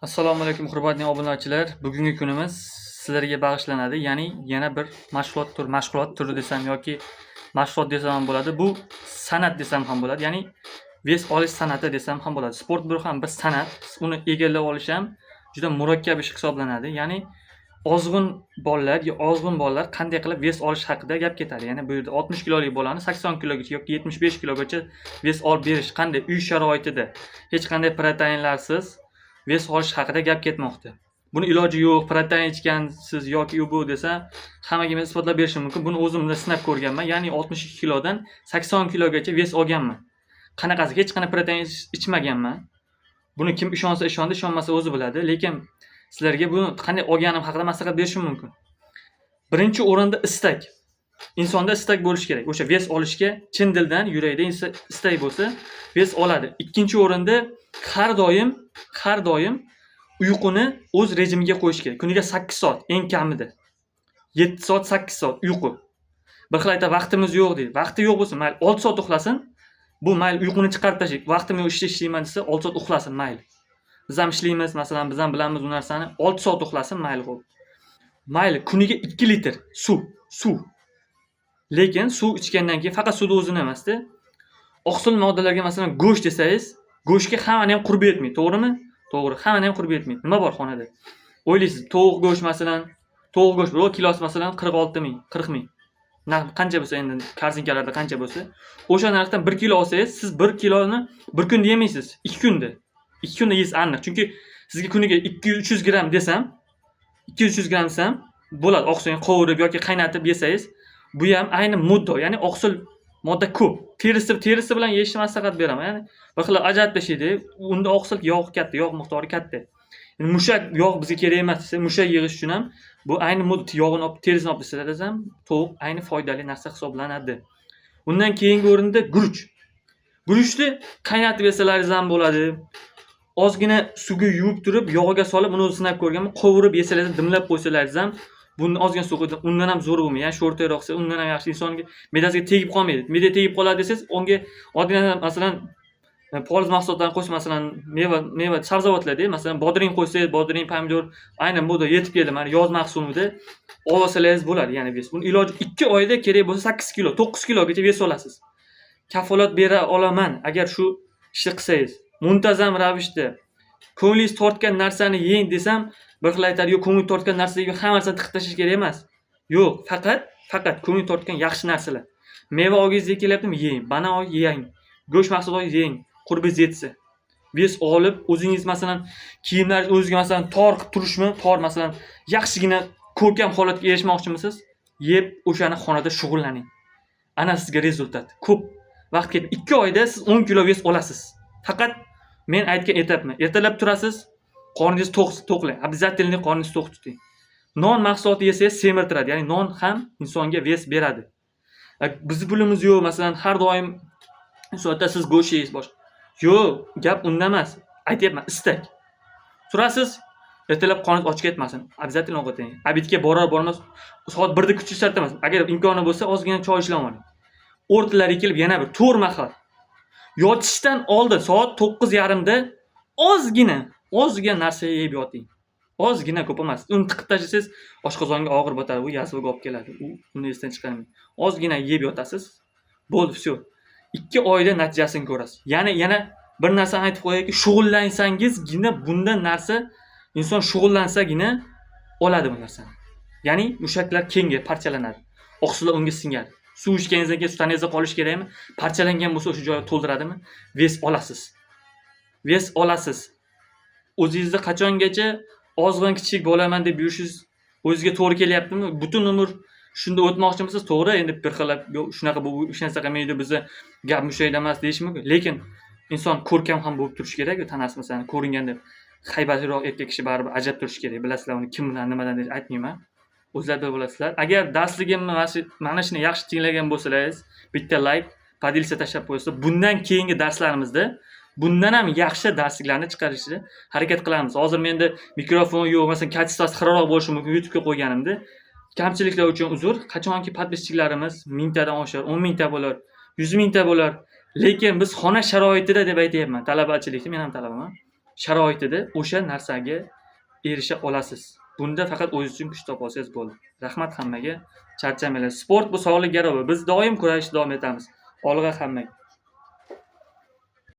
Assalomu alaykum hurmatli obunachilar. Bugungi kunimiz sizlarga bag'ishlanadi. Ya'ni yana bir mashg'ulot turi desam yoki mashg'ulot desam ham bo'ladi. Bu san'at desam ham bo'ladi. Ya'ni vес olish san'ati desam ham bo'ladi. Sport bu ham bir san'at. Uni egallab olish ham juda murakkab ish hisoblanadi. Ya'ni ozg'in bolalar qanday qilib vес olish haqida gap ketadi. Ya'ni bu yerda 60 kilolik bolani 80 kilogacha yoki 75 kilogacha vес olib berish qanday uy sharoitida hech qanday proteinlarsiz vес olish haqida gap ketmoqda. Buni iloji yo'q, protein ichgansiz yoki u bu desa, hammaga men isbotlab berishim mumkin. Buni o'zimda sinab ko'rganman. Ya'ni 62 kilodan 80 kilogacha vес olganman. Qanaqasi hech qanday protein ichmaganman. Buni kim ishonsa ishondi, ishonmasa o'zi biladi. Lekin sizlarga buni qanday olganim haqida maslahat berishim mumkin. Birinchi o'rinda istak. Insonda istak bo'lishi kerak. O'sha vес olishga chin dildan yuragida istak bo'lsa, vес oladi. Ikkinchi o'rinda har doim uyquni o'z rejimiga qo'yish kerak. Kuniga 8 soat eng kamida. 7 soat, 8 soat uyqu. Bir xil aytadi, vaqtimiz yo'q deydi. Vaqti yo'q bo'lsa, mayli 6 soat uxlasin. Bu mayli uyquni chiqarib tashlaylik. Vaqtim yo'q, ishlayman desa 6 soat uxlasin, mayli. Biz ham ishlaymiz, masalan, biz ham bilamiz bu narsani. 6 soat uxlasin, mayli xo'p. Mayli kuniga 2 litr suv. Lekin suv ichgandan keyin faqat suvni o'zini emasda, oqsil moddalarga masalan go'sht desangiz, go'shtga hammani ham qurbi yetmaydi, to'g'rimi? To'g'ri, hammani ham qurbi yetmaydi. Nima bor xonada? O'ylaysiz, tovuq go'sht bir kilosi masalan 46 ming, 40 ming. Qancha bo'lsa endi korzinkalarda qancha bo'lsa, o'sha narxdan 1 kilo olsangiz, siz 1 kiloni bir kunda yemaysiz, 2 kunda. 2 kunda yeysiz aniq. Chunki sizga kuniga 200-300 gram desam, 200-300 gram desam bo'ladi. Oqsilni qovurib yoki qaynatib yesangiz, bu ham ayni muddo, ya'ni oqsil modda ko'p. Terisi bilan yeyishni maslahat beraman. Ya'ni bir xil ajratib tashlaydi. Unda oqsil yog' katta, yog' miqdori katta. Yani mushak yog' bizga kerak emas desa, mushak yig'ish uchun ham bu ayni muddo yog'ini olib terisini olib tashlasangiz ham tovuq ayni foydali narsa hisoblanadi. Undan keyingi o'rinda guruch. Guruchni qaynatib yesalaringiz ham bo'ladi. Ozgina suvga yuvib turib, yog'iga solib, uni sinab ko'rganman. Qovurib yesalaringiz, dimlab qo'ysalaringiz ham buni ozgina suvga undan ham zo'r bo'lmaydi. Ya'ni sho'rtayroqsa, undan ham yaxshi insonga me'dasiga tegib qolmaydi. Me'da tegib qoladi desangiz, unga oddiy masalan poliz mahsulotlarni qo'shib, masalan, meva sabzavotlarda, masalan, bodring qo'ysangiz, bodring, pomidor, aynan bu da yetib keldi. Mana yoz mavsumida olsalaringiz bo'ladi, ya'ni vес. Buni iloji 2 oyda kerak bo'lsa 8 kilo, 9 kilogacha vес olasiz. Kafolat bera olaman agar shu ishni qilsangiz. Muntazam ravishda ko'nglingiz tortgan narsani yeng desam, bir xil aytadi, yo'q, ko'ngil tortgan narsaga hamma narsani tiqib tashlash kerak emas. Yo'q, faqat ko'ngil tortgan yaxshi narsalar. Meva og'izga kelyaptimi, yeng. Banan yeng. Go'sht mahsulotlari yeng. Qurbingiz yetsa. Vес olib, o'zingiz masalan kiyimlaringiz o'zingizga masalan tor qilib turishmi? Tor masalan yaxshigina ko'rkam holatga erishmoqchimisiz? Yeb o'shani xonada shug'ullaning. Ana sizga rezultat. Ko'p vaqt ketib 2 oyda siz 10 kilo vес olasiz. Faqat men aytgan etapman. Ertalab turasiz, qorningiz to'qlang. Обязательно qorningizni to'q tuting. Non mahsuloti yesangiz semirtiradi. Ya'ni non ham insonga vес beradi. Biz pulimiz yo'q, masalan, har doim soatda siz go'sht yeysiz boshqa. Yo'q, gap unda emas. Aytyapman, istak. Turasiz, ertalab qorningiz och ketmasin. Обязательно ovqat yeng. Obedga bormas soat 1 da kuchish shart emas. Agar imkoni bo'lsa, ozgina choy ishlab oling. O'rtalariga kelib yana bir 4 mahal. Yotishdan oldin soat 9:30 da ozgina narsa yeb yoting. Ozgina, ko'p emas. Uni tiqib tashlasangiz, oshqozonga og'ir botadi, u yazvaga olib keladi. Uni esdan chiqarmang. Ozgina yeb yotasiz. Bo'ldi, всё. 2 oyda natijasini ko'rasiz. Yana bir narsani aytib qo'yayki, shug'ullansangizgina bundan narsa inson shug'ullansagina oladi bu narsani. Ya'ni mushaklar kengayib parchalanadi. Oqsillar unga singadi. Suv ichganingizdan keyin tanangizda qolish kerakmi? Parchalangan bo'lsa o'sha joyga to'ldiradimi? Vес olasiz. O'zingizda qachongacha ozg'in kichik bo'laman deb yurishingiz o'zingizga to'g'ri kelyaptimi? Butun umr shunda o'tmoqchimisiz? To'g'ri, endi bir xilab shunaqa bu hech narsa qilmaydi, bizni gap mushayda emas deyish mumkin. Lekin inson ko'rkam ham bo'lib turishi kerak, tanasi masalan ko'ringanda haybatliroq erkak kishi baribir ajab turishi kerak. Bilasizlar, uni kim bilan nimadan deb aytmayman. O'zlarda bilasizlar. Agar darsligimni mana shuni yaxshi tinglagan bo'lsangiz, bitta like, podilsa tashlab qo'ysa, bundan keyingi darslarimizda bundan ham yaxshi darsliklarni chiqarishga harakat qilamiz. Hozir menda mikrofon yo'q, masalan, kачествоsi xiroq bo'lishi mumkin. YouTube'ga qo'yganimda kamchiliklar uchun uzr. Qachonki podpischilarimiz 1000 tadan oshar, 10 mingta bo'lar, 100 mingta bo'lar. Lekin biz xona sharoitida deb aytayapman, talabachilikda, men ham talabaman. sharoitida o'sha narsaga erisha olasiz. Bunda faqat o'zingiz uchun kuch topa olsangiz bo'ldi. Rahmat hammaga. Charchamanglar. Sport bu sog'lik garovi. Biz doim kurashishda davom etamiz. Olg'a hammaga.